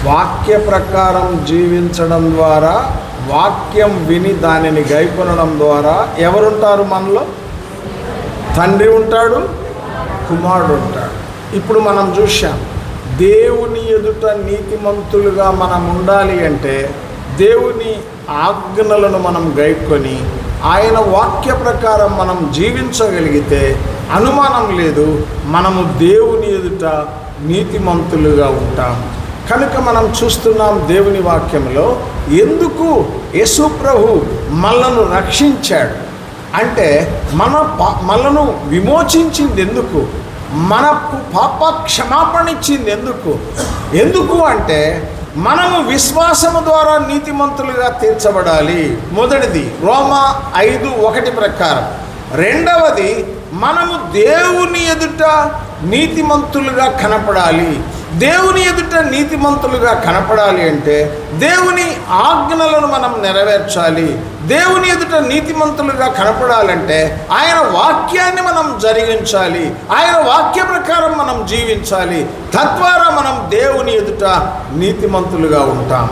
వాక్య ప్రకారం జీవించడం ద్వారా, వాక్యం విని దానిని గైకొనడం ద్వారా ఎవరుంటారు మనలో? తండ్రి ఉంటాడు, కుమారుడు ఉంటాడు. ఇప్పుడు మనం చూసాం, దేవుని ఎదుట నీతిమంతులుగా మనం ఉండాలి అంటే దేవుని ఆజ్ఞలను మనం గైకొని ఆయన వాక్య ప్రకారం మనం జీవించగలిగితే అనుమానం లేదు, మనము దేవుని ఎదుట నీతిమంతులుగా ఉంటాం. కనుక మనం చూస్తున్నాం దేవుని వాక్యంలో ఎందుకు యేసు ప్రభు మనలను రక్షించాడు అంటే మనను విమోచించింది ఎందుకు, మనకు పాప క్షమాపణ ఇచ్చింది ఎందుకు అంటే మనము విశ్వాసము ద్వారా నీతిమంతులుగా తీర్చబడాలి. మొదటిది రోమా 5:1 ప్రకారం. రెండవది మనము దేవుని ఎదుట నీతిమంతులుగా కనపడాలి. దేవుని ఎదుట నీతిమంతులుగా కనపడాలి అంటే దేవుని ఆజ్ఞలను మనం నెరవేర్చాలి. దేవుని ఎదుట నీతిమంతులుగా కనపడాలంటే ఆయన వాక్యాన్ని మనం జరిగించాలి, ఆయన వాక్య ప్రకారం మనం జీవించాలి. తద్వారా మనం దేవుని ఎదుట నీతిమంతులుగా ఉంటాం.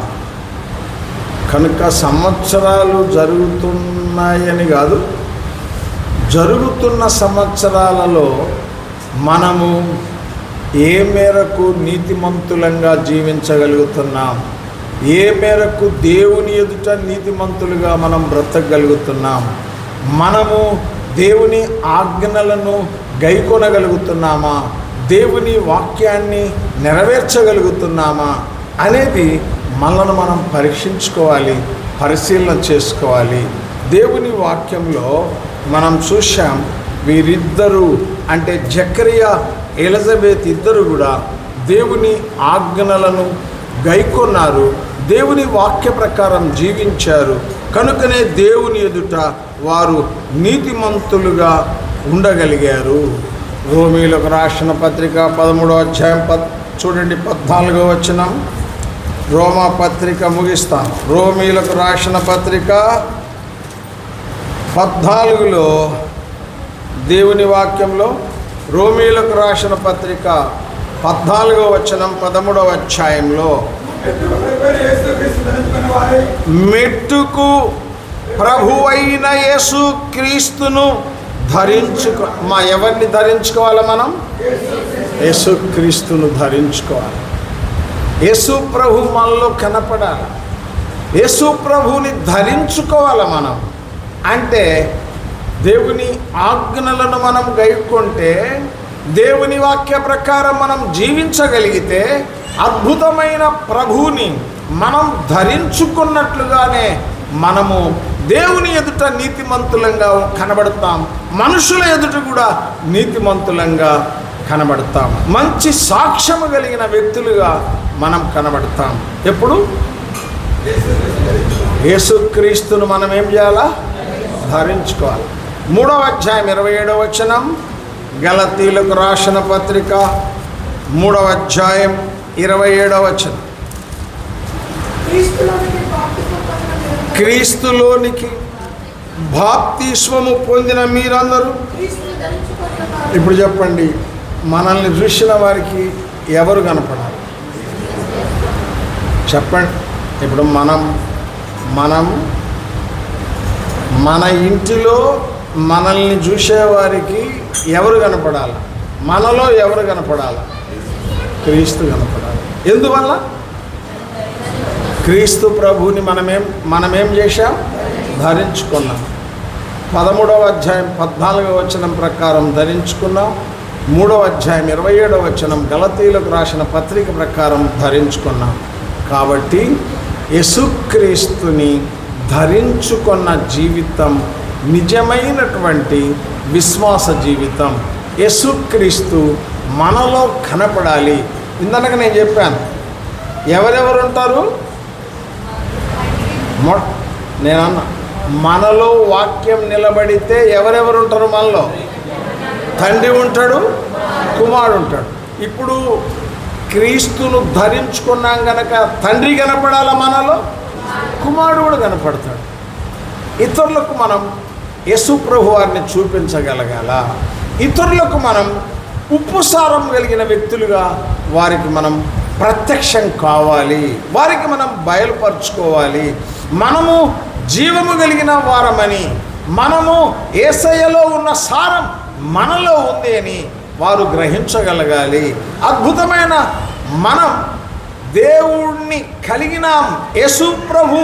కనుక సంవత్సరాలు జరుగుతున్నాయని కాదు, జరుగుతున్న సంవత్సరాలలో మనము ఏ మేరకు నీతిమంతులంగా జీవించగలుగుతున్నాం, ఏ మేరకు దేవుని ఎదుట నీతిమంతులుగా మనం బ్రతకగలుగుతున్నాం, మనము దేవుని ఆజ్ఞలను గైకొనగలుగుతున్నామా, దేవుని వాక్యాన్ని నెరవేర్చగలుగుతున్నామా అనేది మనల్ని మనం పరీక్షించుకోవాలి, పరిశీలన చేసుకోవాలి. దేవుని వాక్యంలో మనం చూసాం, వీరిద్దరూ అంటే జకరియా, ఎలిజబెత్ ఇద్దరు కూడా దేవుని ఆజ్ఞలను గైకొన్నారు, దేవుని వాక్య ప్రకారం జీవించారు. కనుకనే దేవుని ఎదుట వారు నీతిమంతులుగా ఉండగలిగారు. రోమీయులకు రాసిన పత్రిక 13వ అధ్యాయం చూడండి 14వ వచనం. రోమా పత్రిక ముగిస్తాను. రోమీయులకు రాసిన పత్రిక 14లో దేవుని వాక్యంలో, రోమీయులకు రాసిన పత్రిక 14వ వచనం 13వ అధ్యాయంలో, మెట్టుకు ప్రభువైన యేసు క్రీస్తును ఎవరిని ధరించుకోవాలి? మనం యేసు క్రీస్తును ధరించుకోవాలి. యేసు ప్రభు మనలో కనపడాలి, యేసు ప్రభువుని ధరించుకోవాలి. మనం అంటే దేవుని ఆజ్ఞలను మనం గైకొంటే, దేవుని వాక్య ప్రకారం మనం జీవించగలిగితే అద్భుతమైన ప్రభువుని మనం ధరించుకున్నట్లుగానే మనము దేవుని ఎదుట నీతిమంతులంగా కనబడతాం, మనుషుల ఎదుట కూడా నీతిమంతులంగా కనబడతాం. మంచి సాక్ష్యము కలిగిన వ్యక్తులుగా మనం కనబడతాం. ఎప్పుడు యేసుక్రీస్తును మనం ఏం చేయాలా? ధరించుకోవాలి. 3వ అధ్యాయం 27వ వచనం, గలతీయులకు రాసిన పత్రిక 3వ అధ్యాయం 27వ వచనం. క్రీస్తులోనికి బాప్తిస్మము పొందిన మీరందరూ. ఇప్పుడు చెప్పండి, మనల్ని చూసిన వారికి ఎవరు కనపడాలి? చెప్పండి. ఇప్పుడు మన ఇంటిలో మనల్ని చూసేవారికి ఎవరు కనపడాలి? మనలో ఎవరు కనపడాలి? క్రీస్తు కనపడాలి. ఎందువల్ల? క్రీస్తు ప్రభువుని మనమేం చేశాం? ధరించుకున్నాం. 13వ అధ్యాయం 14వ వచనం ప్రకారం ధరించుకున్నాం. 3వ అధ్యాయం 27వ వచనం గలతీయులకు రాసిన పత్రిక ప్రకారం ధరించుకున్నాం. కాబట్టి యేసుక్రీస్తుని ధరించుకున్న జీవితం నిజమైనటువంటి విశ్వాస జీవితం. యేసుక్రీస్తు మనలో కనపడాలి. ఇందాక నేను చెప్పాను, ఎవరెవరు ఉంటారు? నేనన్నా, మనలో వాక్యం నిలబడితే ఎవరెవరు ఉంటారు? మనలో తండ్రి ఉంటాడు, కుమారుడు ఉంటాడు. ఇప్పుడు క్రీస్తును ధరించుకున్నాం గనక తండ్రి కనపడాల, మనలో కుమారుడు కూడా కనపడతాడు. ఇతరులకు మనం యేసు ప్రభు వారిని చూపించగలగాల. ఇతరులకు మనం ఉప్పుసారం కలిగిన వ్యక్తులుగా వారికి మనం ప్రత్యక్షం కావాలి. వారికి మనం బయలుపరుచుకోవాలి. మనము జీవము కలిగిన వారమని, మనము యేసయ్యలో ఉన్న సారం మనలో ఉంది అని వారు గ్రహించగలగాలి. అద్భుతమైన మనం దేవుణ్ణి కలిగినాం, యేసు ప్రభు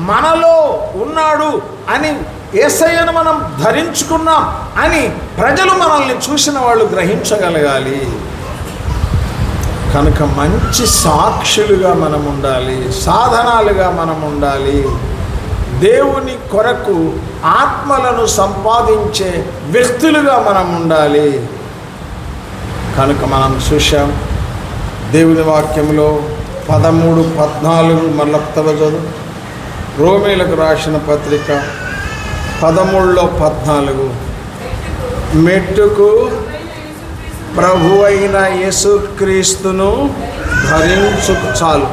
మనలో ఉన్నాడు అని, యేసయ్యను మనం ధరించుకున్నాం అని ప్రజలు మనల్ని చూసిన వాళ్ళు గ్రహించగలగాలి. కనుక మంచి సాక్షులుగా మనం ఉండాలి, సాధనాలుగా మనం ఉండాలి. దేవుని కొరకు ఆత్మలను సంపాదించే వ్యక్తులుగా మనం ఉండాలి. కనుక మనం చూశాం దేవుని వాక్యంలో 13-14 మళ్ళొక్తవ చదువు. రోమీలకు రాసిన పత్రిక 13:14 మెట్టుకు ప్రభు అయిన యేసుక్రీస్తును చాలు.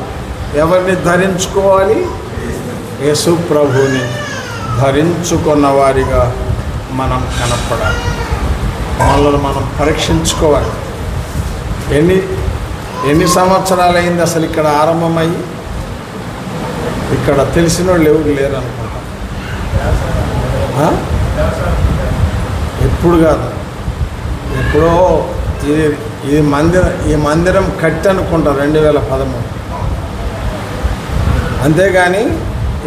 ఎవరిని ధరించుకోవాలి? యేసు ప్రభుని ధరించుకున్న వారిగా మనం కనపడాలి. మనల్ని మనం పరీక్షించుకోవాలి. ఎన్ని సంవత్సరాలైంది అసలు ఇక్కడ ఆరంభమయ్యి? ఇక్కడ తెలిసిన వాళ్ళు ఎవరు లేరు అనుకుంటా. ఎప్పుడు కాదు, ఎప్పుడో ఈ మందిరం కట్టి అనుకుంటా 2013. అంతేగాని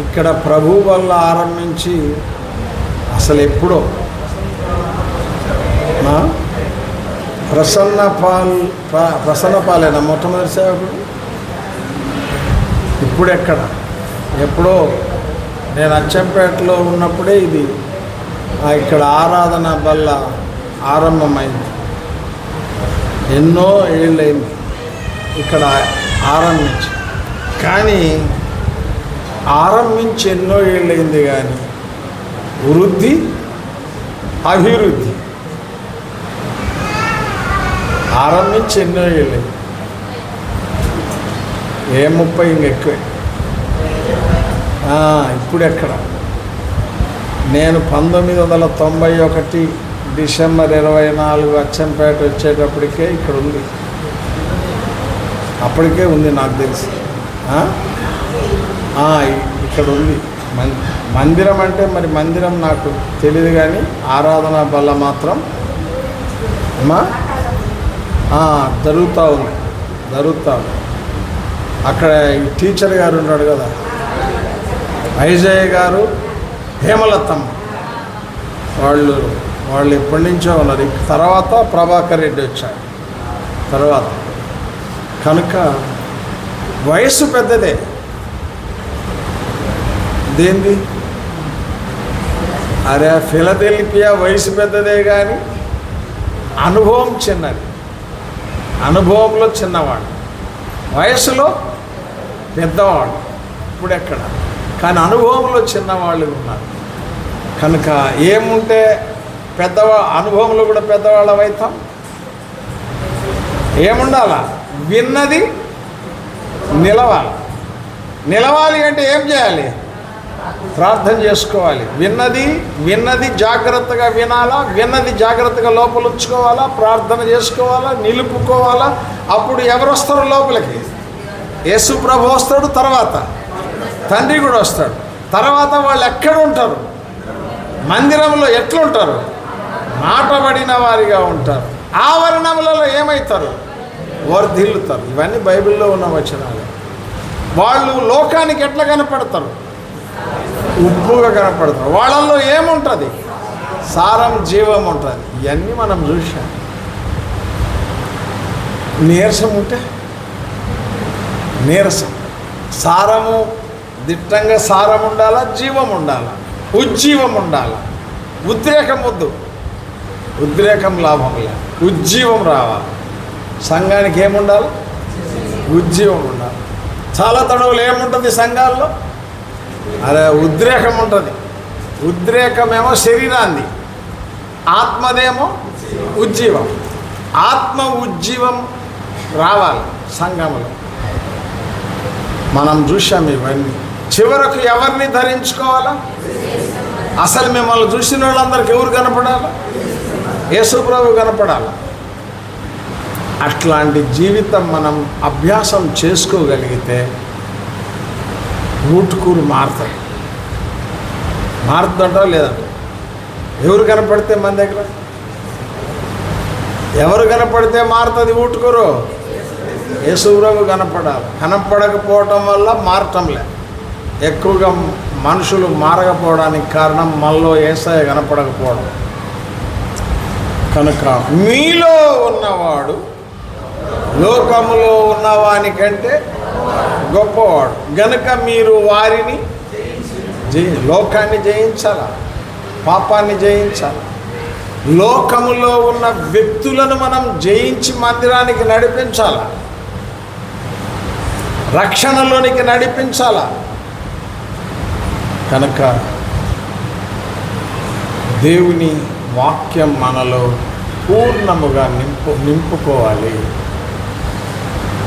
ఇక్కడ ప్రభు వల్ల ఆరంభించి అసలు ఎప్పుడో ప్రసన్నపాలేనా మొట్టమొదటి సేవకుడు? ఇప్పుడు ఎప్పుడో నేను అచ్చంపేటలో ఉన్నప్పుడే ఇది ఇక్కడ ఆరాధన వల్ల ఆరంభమైంది. ఎన్నో ఏళ్ళైంది ఇక్కడ ఆరంభించి, కానీ ఆరంభించి ఎన్నో ఏళ్ళైంది, కానీ వృద్ధి అభివృద్ధి ఆరంభించి ఎన్నో ఏళ్ళైంది. 30 ఇంకెక్కువే. ఇప్పుడు నేను 1991 డిసెంబర్ 24 అచ్చంపేట వచ్చేటప్పటికే ఇక్కడ ఉంది. అప్పటికే ఉంది నాకు తెలిసి. ఇక్కడ ఉంది మందిరం. అంటే మరి మందిరం నాకు తెలియదు, కానీ ఆరాధన బల్ల మాత్రం జరుగుతూ ఉంది. అక్కడ ఈ టీచర్ గారు ఉన్నాడు కదా, ఐజయ్య గారు, హేమలతమ్మ, వాళ్ళు ఎప్పటి నుంచో ఉన్నారు. తర్వాత ప్రభాకర్ రెడ్డి వచ్చాడు తర్వాత. కనుక వయస్సు పెద్దదే. దేంది? అరే ఫిలదెల్ఫియా వయసు పెద్దదే, కానీ అనుభవం చిన్నది. అనుభవంలో చిన్నవాడు, వయసులో పెద్దవాడు. ఇప్పుడు ఎక్కడ? కానీ అనుభవంలో చిన్నవాళ్ళు ఉన్నారు. కనుక ఏముంటే అనుభవంలో కూడా పెద్దవాళ్ళం అవుతాం. ఏముండాలా? విన్నది నిలవాలి అంటే ఏం చేయాలి? ప్రార్థన చేసుకోవాలి. విన్నది జాగ్రత్తగా వినాలా, విన్నది జాగ్రత్తగా లోపల ఉంచుకోవాలా, ప్రార్థన చేసుకోవాలా, నిలుపుకోవాలా. అప్పుడు ఎవరు వస్తారు లోపలికి? యేసు ప్రభు వస్తాడు, తర్వాత తండ్రి కూడా వస్తాడు. తర్వాత వాళ్ళు ఎక్కడ ఉంటారు? మందిరంలో ఎట్లుంటారు? నాటబడిన వారిగా ఉంటారు. ఆవరణములలో ఏమవుతారు? వర్ధిల్లుతారు. ఇవన్నీ బైబిల్లో ఉన్న వచనాలు. వాళ్ళు లోకానికి ఎట్లా కనపడతారు? ఉప్పుగా కనపడతారు. వాళ్ళల్లో ఏముంటుంది? సారం, జీవం ఉంటుంది. ఇవన్నీ మనం చూసాం. నీరసం ఉంటే నీరసం, సారము దిట్టంగా సారం ఉండాలా, జీవం ఉండాలా, ఉజ్జీవం ఉండాలా. ఉద్రేకం వద్దు, ఉద్రేకం లాభం లేదు, ఉజ్జీవం రావాలి. సంఘానికి ఏముండాలి? ఉజ్జీవం ఉండాలి. చాలా తడవులు ఏముంటుంది సంఘాల్లో? అదే ఉద్రేకం ఉంటుంది. ఉద్రేకమేమో శరీరాన్ని, ఆత్మదేమో ఉజ్జీవం. ఆత్మ ఉజ్జీవం రావాలి సంఘంలో. మనం చూసాం ఇవన్నీ. చివరకు ఎవరిని ధరించుకోవాలా? అసలు మిమ్మల్ని చూసిన వాళ్ళందరికీ ఎవరు కనపడాలా? యేసు ప్రభు కనపడాలి. అట్లాంటి జీవితం మనం అభ్యాసం చేసుకోగలిగితే ఊటుకూరు మారుతుంటో లేదంట. ఎవరు కనపడితే మన దగ్గర ఎవరు కనపడితే మారుతుంది ఊటుకూరు? యేసు ప్రభు కనపడాలి. కనపడకపోవటం వల్ల మారటంలే. ఎక్కువగా మనుషులు మారకపోవడానికి కారణం మనలో యేసయ్య కనపడకపోవడం. కనుక మీలో ఉన్నవాడు లోకములో ఉన్నవానికంటే గొప్పవాడు. గనుక మీరు వారిని లోకాన్ని జయించాలా, పాపాన్ని జయించాలి. లోకములో ఉన్న వ్యక్తులను మనం జయించి మందిరానికి నడిపించాలా, రక్షణలోనికి నడిపించాలా. కనుక దేవుని వాక్యం మనలో పూర్ణముగా నింపుకోవాలి.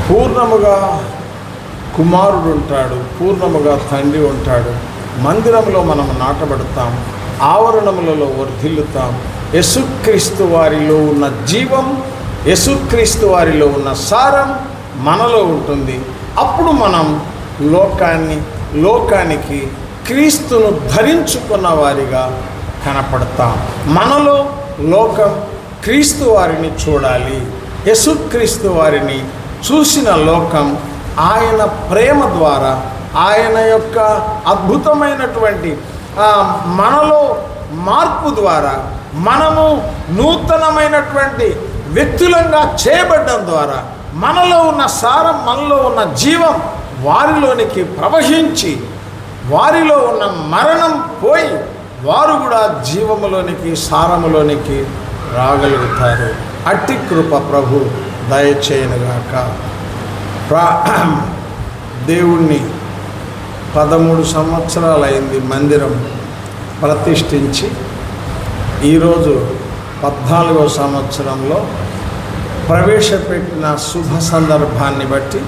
పూర్ణముగా కుమారుడు ఉంటాడు, పూర్ణముగా తండ్రి ఉంటాడు. మందిరంలో మనం నాటబడతాం, ఆవరణములలో వర్ధిల్లుతాం. యేసుక్రీస్తు వారిలో ఉన్న జీవం, యేసుక్రీస్తు వారిలో ఉన్న సారం మనలో ఉంటుంది. అప్పుడు మనం లోకానికి క్రీస్తును ధరించుకున్న వారిగా కనపడతాం. మనలో లోకం క్రీస్తు వారిని చూడాలి. యేసుక్రీస్తు వారిని చూసిన లోకం ఆయన ప్రేమ ద్వారా, ఆయన యొక్క అద్భుతమైనటువంటి మనలో మార్పు ద్వారా, మనము నూతనమైనటువంటి వ్యక్తులంగా చేయబడ్డం ద్వారా మనలో ఉన్న సారం, మనలో ఉన్న జీవం వారిలోనికి ప్రవహించి వారిలో ఉన్న మరణం పోయి వారు కూడా జీవములోనికి, సారములోనికి రాగలుగుతారు. అట్టి కృప ప్రభు దయచేయనుగాక. దేవుణ్ణి 13 సంవత్సరాలైంది మందిరం ప్రతిష్ఠించి. ఈరోజు 14వ సంవత్సరంలో ప్రవేశపెట్టిన శుభ సందర్భాన్ని బట్టి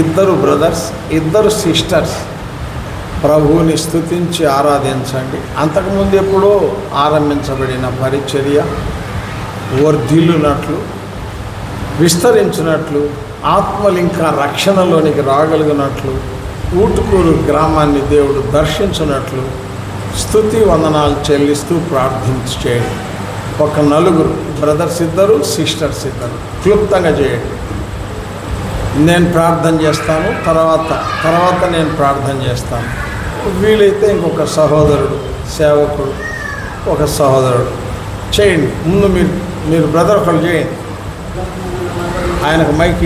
ఇద్దరు బ్రదర్స్, ఇద్దరు సిస్టర్స్ ప్రభువుని స్తుతించి ఆరాధించండి. అంతకుముందు ఎప్పుడో ఆరంభించబడిన పరిచర్య వర్ధిల్లునట్లు, విస్తరించినట్లు, ఆత్మలు ఇంకా రక్షణలోనికి రాగలిగినట్లు, ఊటుకూరు గ్రామాన్ని దేవుడు దర్శించినట్లు స్తుతి వందనాలు చెల్లిస్తూ ప్రార్థించేయండి. 9 బ్రదర్స్ ఇద్దరు, సిస్టర్స్ ఇద్దరు క్లుప్తంగా చేయండి. నేను ప్రార్థన చేస్తాను, తర్వాత నేను ప్రార్థన చేస్తాను. వీలైతే ఇంకొక సహోదరుడు, సేవకుడు, ఒక సహోదరుడు చేయండి. ముందు మీరు బ్రదర్ ఒకళ్ళు చేయండి. ఆయనకు మైక్